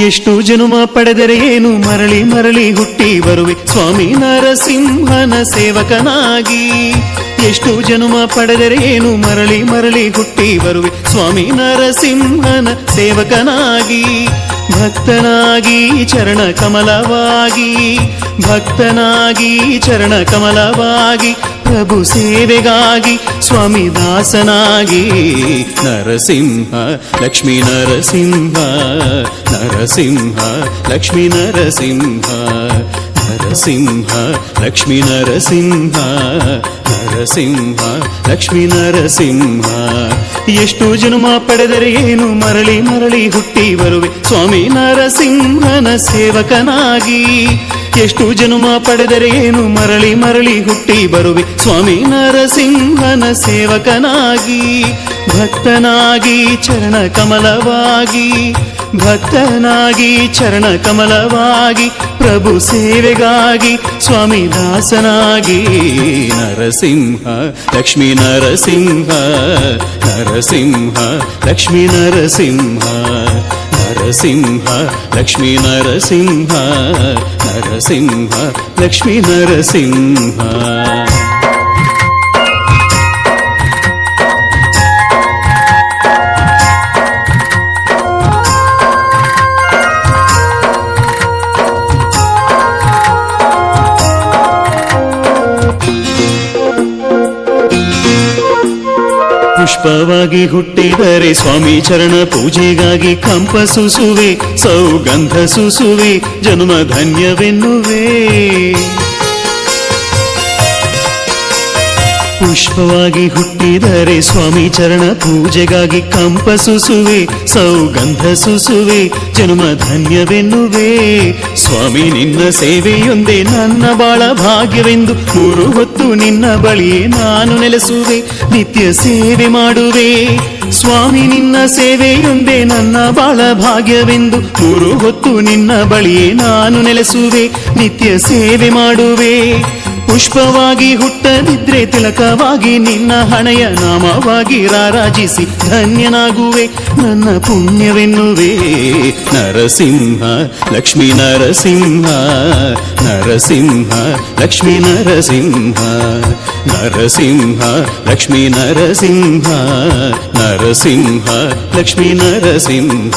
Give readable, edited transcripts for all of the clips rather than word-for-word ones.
ಎಷ್ಟು ಜನುಮ ಪಡೆದರೆ ಏನು ಮರಳಿ ಮರಳಿ ಹುಟ್ಟಿ ಬರುವೆ ಸ್ವಾಮಿ ನರಸಿಂಹನ ಸೇವಕನಾಗಿ. ಎಷ್ಟು ಜನುಮ ಪಡೆದರೆ ಏನು ಮರಳಿ ಮರಳಿ ಹುಟ್ಟಿ ಬರುವೆ ಸ್ವಾಮಿ ನರಸಿಂಹನ ಸೇವಕನಾಗಿ. ಭಕ್ತನಾಗಿ ಚರಣ ಕಮಲವಾಗಿ, ಭಕ್ತನಾಗಿ ಚರಣ ಕಮಲವಾಗಿ, ಪ್ರಭು ಸೇವೆಗಾಗಿ ಸ್ವಾಮಿ ದಾಸನಾಗಿ. ನರಸಿಂಹ ಲಕ್ಷ್ಮೀ ನರಸಿಂಹ, ನರಸಿಂಹ ಲಕ್ಷ್ಮೀ ನರಸಿಂಹ, ನರಸಿಂಹ ಲಕ್ಷ್ಮೀ ನರಸಿಂಹ, ನರಸಿಂಹ ಲಕ್ಷ್ಮೀ ನರಸಿಂಹ. ಎಷ್ಟು ಜನ್ಮ ಪಡೆದರೆ ಏನು ಮರಳಿ ಮರಳಿ ಹುಟ್ಟಿ ಬರುವೆ ಸ್ವಾಮಿ ನರಸಿಂಹನ ಸೇವಕನಾಗಿ. ಎಷ್ಟು ಜನ್ಮ ಪಡೆದರೆ ಏನು ಮರಳಿ ಮರಳಿ ಹುಟ್ಟಿ ಬರುವೆ ಸ್ವಾಮಿ ನರಸಿಂಹನ ಸೇವಕನಾಗಿ. ಭಕ್ತನಾಗಿ ಚರಣ ಕಮಲವಾಗಿ, ಭಕ್ತನಾಗಿ ಚರಣ ಕಮಲವಾಗಿ, ಪ್ರಭು ಸೇವೆಗಾಗಿ ಸ್ವಾಮಿ ದಾಸನಾಗಿ. ನರಸಿಂಹ ಲಕ್ಷ್ಮೀ ನರಸಿಂಹ, ನರಸಿಂಹ ಲಕ್ಷ್ಮೀ ನರಸಿಂಹ, ನರಸಿಂಹ ಲಕ್ಷ್ಮೀ ನರಸಿಂಹ, ನರಸಿಂಹ ಲಕ್ಷ್ಮೀ ನರಸಿಂಹ. ಪುಷ್ಪವಾಗಿ ಹುಟ್ಟಿದರೆ ಸ್ವಾಮಿ ಚರಣ ಪೂಜೆಗಾಗಿ ಕಂಪ ಸೂಸುವೆ, ಸೌಗಂಧ ಸೂಸುವೆ, ಜನ್ಮ ಧನ್ಯವೆನ್ನುವೆ. ಪುಷ್ಪವಾಗಿ ಹುಟ್ಟಿದರೆ ಸ್ವಾಮಿ ಚರಣ ಪೂಜೆಗಾಗಿ ಕಂಪ ಸೂಸುವೆ, ಸೌಗಂಧ ಸೂಸುವೆ, ಜನ್ಮ ಧನ್ಯವೆನ್ನುವೆ. ಸ್ವಾಮಿ ನಿನ್ನ ಸೇವೆಯೊಂದೇ ನನ್ನ ಬಾಳ ಭಾಗ್ಯವೆಂದು ಮೂರು ಹೊತ್ತು ನಿನ್ನ ಬಳಿಯೇ ನಾನು ನೆಲೆಸುವೆ, ನಿತ್ಯ ಸೇವೆ ಮಾಡುವೆ. ಸ್ವಾಮಿ ನಿನ್ನ ಸೇವೆಯೊಂದೇ ನನ್ನ ಬಾಳ ಭಾಗ್ಯವೆಂದು ಮೂರು ಹೊತ್ತು ನಿನ್ನ ಬಳಿಯೇ ನಾನು ನೆಲೆಸುವೆ, ನಿತ್ಯ ಸೇವೆ ಮಾಡುವೆ. ಪುಷ್ಪವಾಗಿ ಹುಟ್ಟದಿದ್ರೆ ತಿಲಕವಾಗಿ ನಿನ್ನ ಹಣೆಯ ನಾಮವಾಗಿ ರಾರಾಜಿಸಿ ಧನ್ಯನಾಗುವೆ, ನನ್ನ ಪುಣ್ಯವೆನ್ನುವೆ. ನರಸಿಂಹ ಲಕ್ಷ್ಮೀ ನರಸಿಂಹ, ನರಸಿಂಹ ಲಕ್ಷ್ಮೀ ನರಸಿಂಹ, ನರಸಿಂಹ ಲಕ್ಷ್ಮೀ ನರಸಿಂಹ, ನರಸಿಂಹ ಲಕ್ಷ್ಮೀ ನರಸಿಂಹ.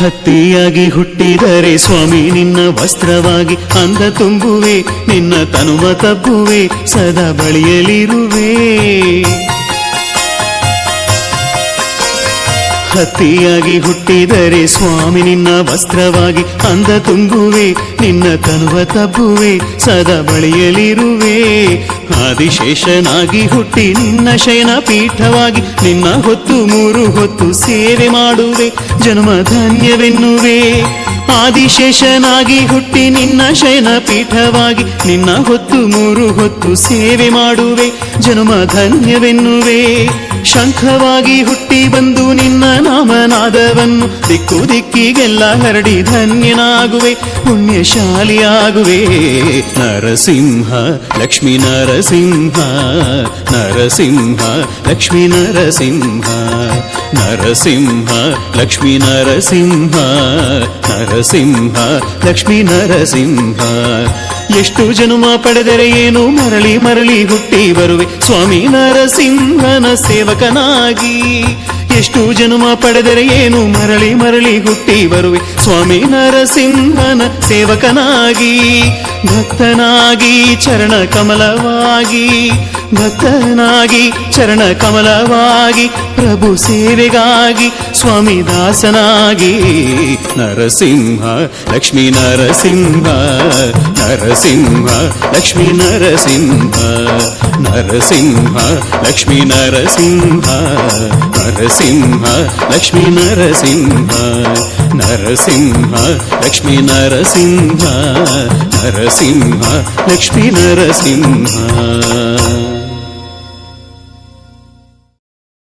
ಹತ್ತಿಯಾಗಿ ಹುಟ್ಟಿದರೆ ಸ್ವಾಮಿ ನಿನ್ನ ವಸ್ತ್ರವಾಗಿ ಅಂದ ತುಂಬುವೆ, ನಿನ್ನ ತನುವ ತಬ್ಬುವೆ, ಸದಾ ಬಳಿಯಲಿರುವೆ. ಹತ್ತಿಯಾಗಿ ಹುಟ್ಟಿದರೆ ಸ್ವಾಮಿ ನಿನ್ನ ವಸ್ತ್ರವಾಗಿ ಅಂದ ತುಂಬುವೆ, ನಿನ್ನ ತನುವ ತಬ್ಬುವೆ, ಸದಾ ಬಳಿಯಲಿರುವೆ. ಆದಿಶೇಷನಾಗಿ ಹುಟ್ಟಿ ನಿನ್ನ ಶಯನ ಪೀಠವಾಗಿ ನಿನ್ನ ಹೊತ್ತು ಮೂರು ಹೊತ್ತು ಸೇವೆ ಮಾಡುವೆ, ಜನ್ಮ ಧನ್ಯವೆನ್ನುವೆ. ಆದಿಶೇಷನಾಗಿ ಹುಟ್ಟಿ ನಿನ್ನ ಶಯನ ಪೀಠವಾಗಿ ನಿನ್ನ ಹೊತ್ತು ಮೂರು ಹೊತ್ತು ಸೇವೆ ಮಾಡುವೆ, ಜನ್ಮ ಧನ್ಯವೆನ್ನುವೆ. ಶಂಖವಾಗಿ ಹುಟ್ಟಿ ಬಂದು ನಿನ್ನ ನಾಮನಾದವನ್ನು ದಿಕ್ಕು ದಿಕ್ಕಿಗೆಲ್ಲ ಹರಡಿ ಧನ್ಯನಾಗುವೆ, ಪುಣ್ಯಶಾಲಿಯಾಗುವೆ. ನರಸಿಂಹ ಲಕ್ಷ್ಮೀ ನರಸಿಂಹ, ನರಸಿಂಹ ಲಕ್ಷ್ಮೀ ನರಸಿಂಹ, ನರಸಿಂಹ ಲಕ್ಷ್ಮೀ ನರಸಿಂಹ, ನರಸಿಂಹ ಲಕ್ಷ್ಮೀ ನರಸಿಂಹ. ಎಷ್ಟು ಜನ್ಮ ಪಡೆದರೆ ಏನು ಮರಳಿ ಮರಳಿ ಹುಟ್ಟಿ ಬರುವೆ ಸ್ವಾಮಿ ನರಸಿಂಹನ ಸೇವಕನಾಗಿ. ಎಷ್ಟು ಜನ್ಮ ಪಡೆದರೆ ಏನು ಮರಳಿ ಮರಳಿ ಹುಟ್ಟಿ ಬರುವೆ ಸ್ವಾಮಿ ನರಸಿಂಹನ ಸೇವಕನಾಗಿ. ಭಕ್ತನಾಗಿ ಚರಣ ಕಮಲವಾಗಿ, ಭಕ್ತನಾಗಿ ಚರಣ ಕಮಲವಾಗಿ, ಪ್ರಭು ಸೇವೆಗಾಗಿ ಸ್ವಾಮಿ ದಾಸನಾಗಿ. ನರಸಿಂಹ ಲಕ್ಷ್ಮೀ ನರಸಿಂಹ, ನರಸಿಂಹ ಲಕ್ಷ್ಮೀ ನರಸಿಂಹ, ನರಸಿಂಹ ಲಕ್ಷ್ಮೀ ನರಸಿಂಹ, ನರಸಿಂಹ ಲಕ್ಷ್ಮೀ ನರಸಿಂಹ, ನರಸಿಂಹ ಲಕ್ಷ್ಮೀ ನರಸಿಂಹ, ನರಸಿಂಹ ಲಕ್ಷ್ಮೀ ನರಸಿಂಹ.